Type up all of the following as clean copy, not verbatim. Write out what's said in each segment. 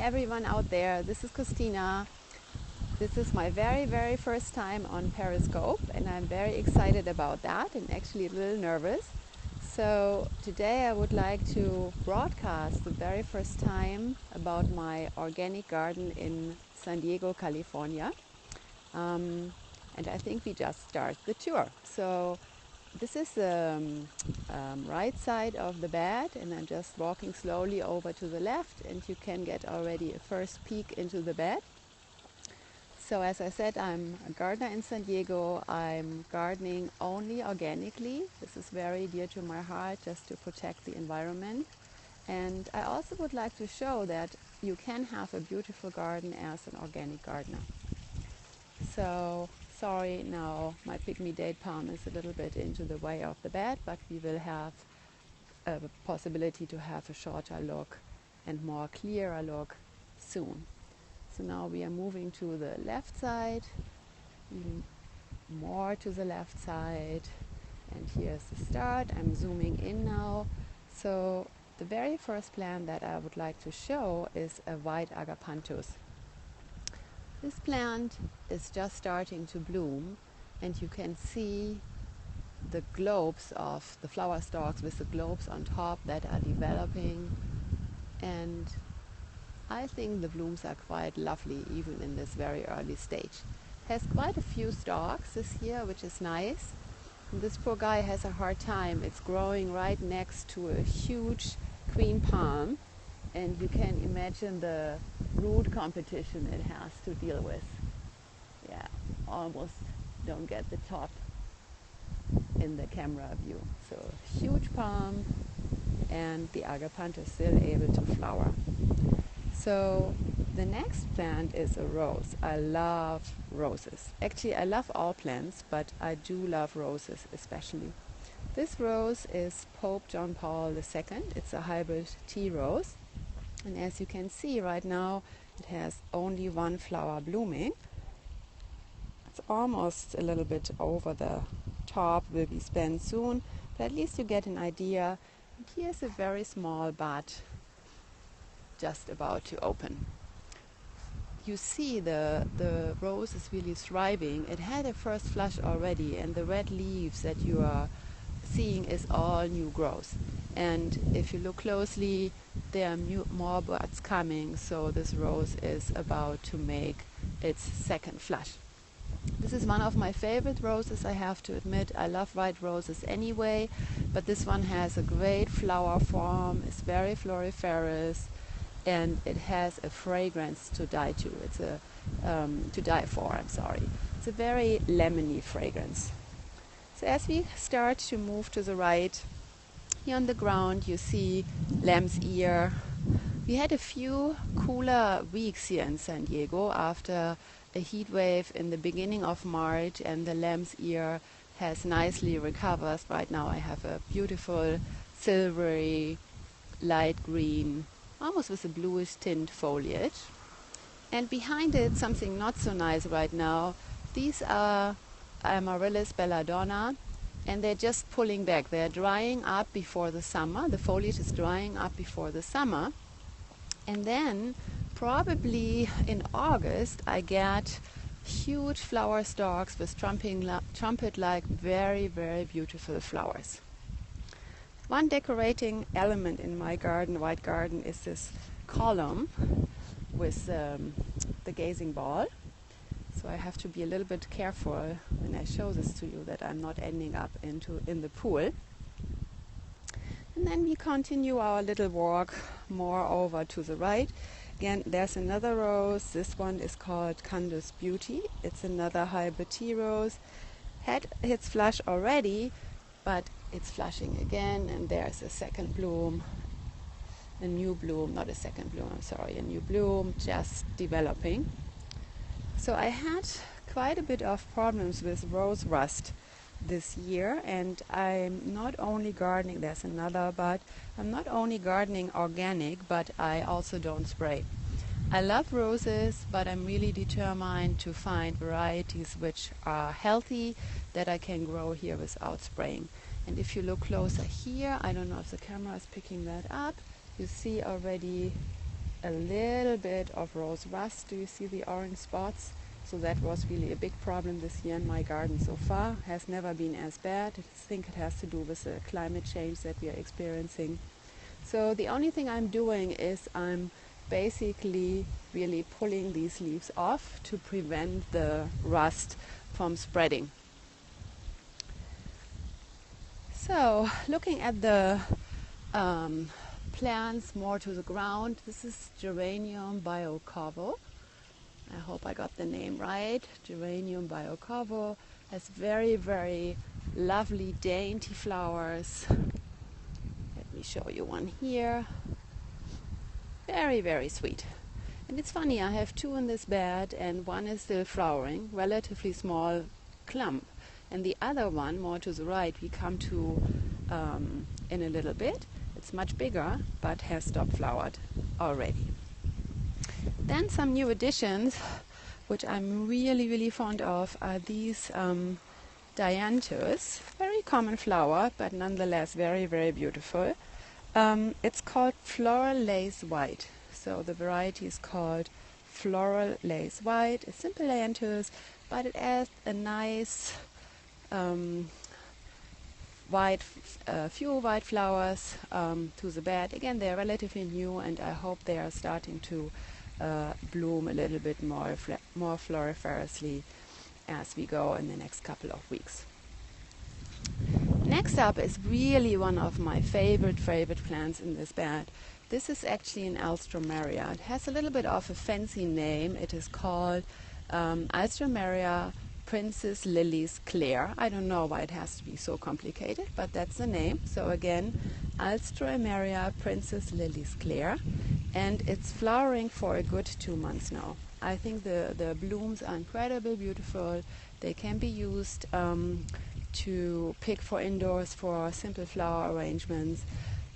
everyone out there, this is Christina. This is my very first time on Periscope and I'm very excited about that and actually a little nervous. So today I would like to broadcast the very first time about my organic garden in San Diego, California. And I think we just start the tour. So this is the right side of the bed, and I'm just walking slowly over to the left, and you can get already a first peek into the bed. So as I said, I'm a gardener in San Diego. I'm gardening only organically. This is very dear to my heart, just to protect the environment. And I also would like to show that you can have a beautiful garden as an organic gardener. So sorry, now my pygmy date palm is a little bit into the way of the bed, but we will have a possibility to have a shorter look and more clearer look soon. So now we are moving to the left side, even more to the left side, and here's the start. I'm zooming in now. So the very first plant that I would like to show is a white agapanthus. This plant is just starting to bloom, and you can see the globes of the flower stalks with the globes on top that are developing, and I think the blooms are quite lovely even in this very early stage. It has quite a few stalks this year, which is nice. And this poor guy has a hard time. It's growing right next to a huge queen palm, and you can imagine the root competition it has to deal with. Yeah, almost don't get the top in the camera view. So huge palm, and the agapanthus still able to flower. So the next plant is a rose. I love roses. Actually, I love all plants, but I do love roses especially. This rose is Pope John Paul II. It's a hybrid tea rose. And as you can see right now, it has only one flower blooming. It's almost a little bit over the top, will be spent soon, but at least you get an idea. And here's a very small bud just about to open. You see the rose is really thriving. It had a first flush already, and the red leaves that you are seeing is all new growth. And if you look closely, there are more buds coming, so this rose is about to make its second flush. This is one of my favorite roses, I have to admit. I love white roses anyway, but this one has a great flower form, it's very floriferous, and it has a fragrance to die to. It's to die for, I'm sorry. It's a very lemony fragrance. So as we start to move to the right, here on the ground you see lamb's ear. We had a few cooler weeks here in San Diego after a heat wave in the beginning of March, and the lamb's ear has nicely recovered. Right now I have a beautiful silvery light green, almost with a bluish tint foliage. And behind it, something not so nice right now. These are Amaryllis belladonna, and they're just pulling back. They're drying up before the summer. The foliage is drying up before the summer. And then probably in August I get huge flower stalks with trumpet-like very beautiful flowers. One decorating element in my garden, white garden, is this column with the gazing ball. So I have to be a little bit careful when I show this to you that I'm not ending up in the pool. And then we continue our little walk more over to the right. Again, there's another rose. This one is called Candace Beauty. It's another hybrid tea rose. Had its flush already, but it's flushing again, and there's a second bloom, a new bloom, not a second bloom, I'm sorry, a new bloom just developing. So I had quite a bit of problems with rose rust this year, and I'm not only gardening, there's another, but I'm not only gardening organic, but I also don't spray. I love roses, but I'm really determined to find varieties which are healthy that I can grow here without spraying. And if you look closer here, I don't know if the camera is picking that up, you see already a little bit of rose rust. Do you see the orange spots? So that was really a big problem this year in my garden so far. Has never been as bad. I think it has to do with the climate change that we are experiencing. So the only thing I'm doing is I'm basically really pulling these leaves off to prevent the rust from spreading. So looking at the plants more to the ground, this is Geranium biocorvo. I hope I got the name right. Geranium biocorvo has very, very lovely dainty flowers. Let me show you one here. Very, very sweet. And it's funny, I have two in this bed and one is still flowering, relatively small clump. And the other one, more to the right, we come to in a little bit. It's much bigger, but has stopped flowered already. Then some new additions, which I'm really, really fond of, are these dianthus. Very common flower, but nonetheless very, very beautiful. It's called Floral Lace White. So the variety is called Floral Lace White. A simple dianthus, but it adds a nice few white flowers to the bed. Again, they're relatively new, and I hope they are starting to bloom a little bit more floriferously as we go in the next couple of weeks. Next up is really one of my favorite plants in this bed. This is actually an Alstroemeria. It has a little bit of a fancy name. It is called Alstroemeria Princess Lilies Claire. I don't know why it has to be so complicated, but that's the name. So again, Alstroemeria Princess Lilies Claire, and it's flowering for a good 2 months now. I think the blooms are incredibly beautiful. They can be used to pick for indoors for simple flower arrangements.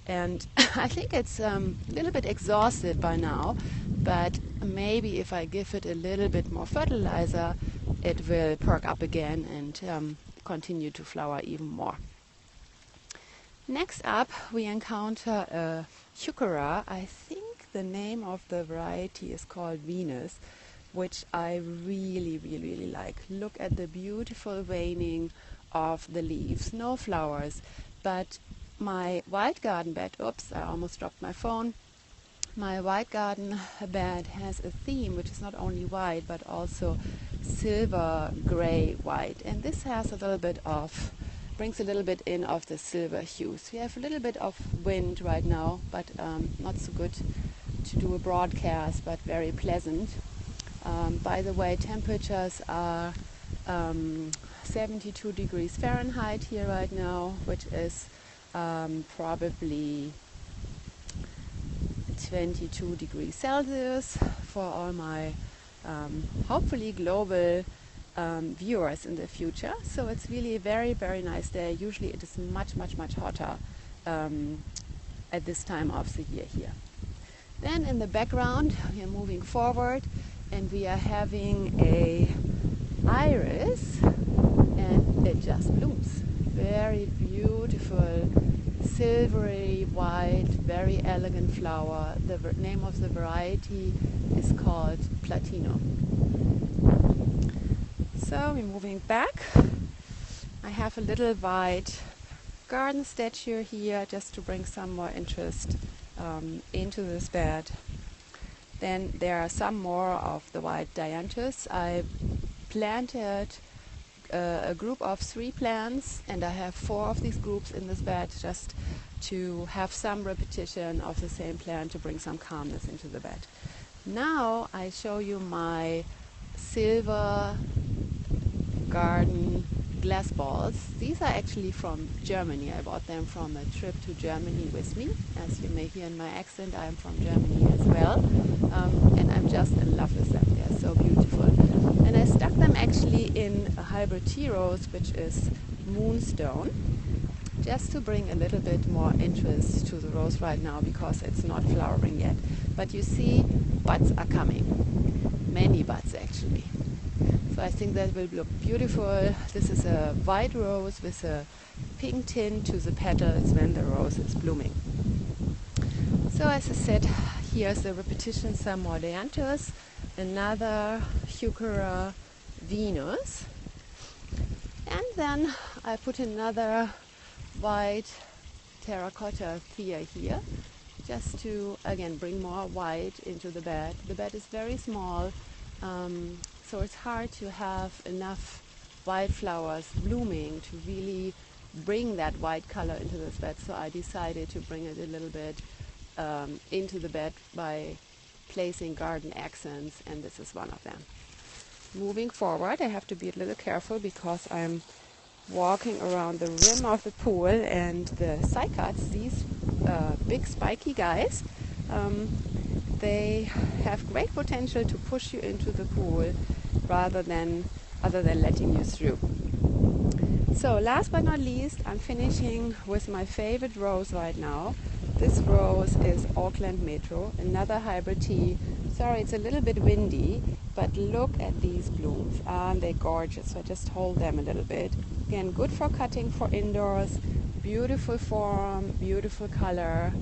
And I think it's a little bit exhausted by now, but maybe if I give it a little bit more fertilizer, it will perk up again and continue to flower even more. Next up, we encounter a heuchera. I think the name of the variety is called Venus, which I really, really, really like. Look at the beautiful veining of the leaves. No flowers, but my white garden bed, oops, I almost dropped my phone. My white garden bed has a theme which is not only white but also silver, gray, white, and this has a little bit of, brings a little bit in of the silver hues. We have a little bit of wind right now, but not so good to do a broadcast, but very pleasant. By the way, temperatures are 72 degrees Fahrenheit here right now, which is probably 22 degrees Celsius for all my hopefully global viewers in the future. So it's really a very, very nice day. Usually it is much, much, much hotter at this time of the year here. Then in the background we are moving forward and we are having a iris, and it just blooms. Very beautiful, silvery white, very elegant flower. The name of the variety is called Platino. So we're moving back. I have a little white garden statue here just to bring some more interest into this bed. Then there are some more of the white dianthus. I planted a group of 3 plants, and I have 4 of these groups in this bed just to have some repetition of the same plant to bring some calmness into the bed. Now I show you my silver garden glass balls. These are actually from Germany. I bought them from a trip to Germany with me. As you may hear in my accent, I am from Germany as well, and I'm just in love with them. They're so beautiful. And I stuck them actually in a hybrid tea rose, which is moonstone, just to bring a little bit more interest to the rose right now because it's not flowering yet. But you see, buds are coming. Many buds actually. So I think that will look beautiful. This is a white rose with a pink tint to the petals when the rose is blooming. So as I said, here's the repetition Sam Mordantus, another Heuchera Venus. And then I put another white terracotta thea here, just to again bring more white into the bed. The bed is very small, so it's hard to have enough white flowers blooming to really bring that white color into this bed. So I decided to bring it a little bit into the bed by placing garden accents, and this is one of them. Moving forward, I have to be a little careful because I'm walking around the rim of the pool, and the cycads, these big spiky guys, they have great potential to push you into the pool other than letting you through. So last but not least, I'm finishing with my favorite rose right now. This rose is Auckland Metro, another hybrid tea. Sorry, it's a little bit windy, but look at these blooms. Aren't they gorgeous? So I just hold them a little bit. Again, good for cutting for indoors. Beautiful form, beautiful color.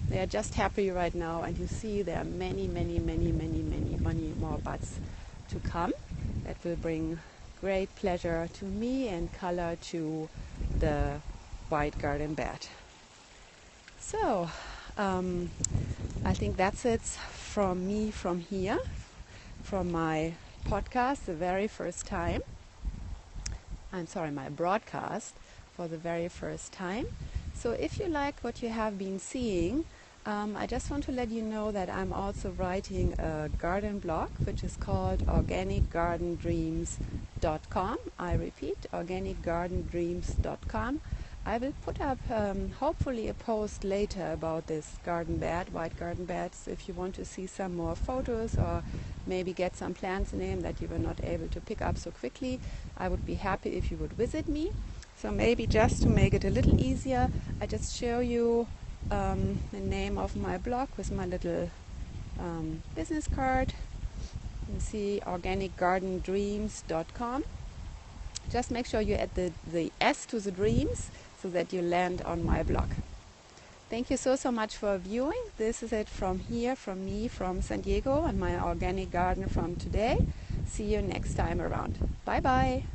They are just happy right now, and you see there are many more buds to come that will bring great pleasure to me and color to the white garden bed. So I think that's it from me from here, from my podcast, the very first time. My broadcast for the very first time. So if you like what you have been seeing, I just want to let you know that I'm also writing a garden blog, which is called organicgardendreams.com. I repeat, organicgardendreams.com. I will put up hopefully a post later about this garden bed, white garden beds. If you want to see some more photos or maybe get some plants in that you were not able to pick up so quickly, I would be happy if you would visit me. So maybe just to make it a little easier, I just show you the name of my blog with my little business card. You see organicgardendreams.com. Just make sure you add the S to the dreams so that you land on my blog. Thank you so much for viewing. This is it from here, from me, from San Diego, and my organic garden from today. See you next time around. Bye bye.